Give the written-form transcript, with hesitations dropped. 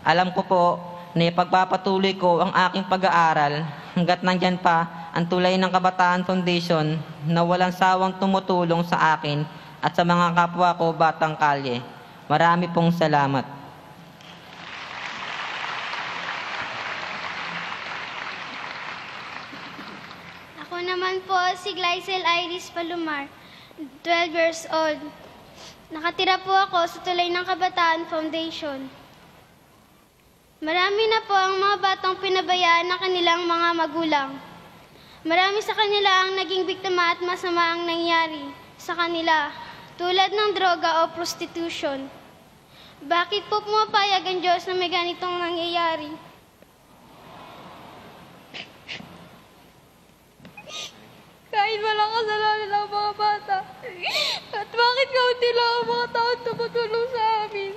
Alam ko po na ipagpapatuloy ko ang aking pag-aaral hanggat nandyan pa ang Tulay ng Kabataan Foundation na walang sawang tumutulong sa akin at sa mga kapwa ko batang kalye. Marami pong salamat. Ako naman po si Glycel Iris Palomar, 12 years old. Nakatira po ako sa Tulay ng Kabataan Foundation. Marami na po ang mga batang pinabayaan ng kanilang mga magulang. Marami sa kanila ang naging biktima at masama ang nangyari sa kanila, tulad ng droga o prostitution. Bakit po pumapayag ang Diyos na may ganitong nangyayari? Kahit walang kasalanan ng mga bata, at bakit kaunti lang ang mga taong tumutulong sa amin?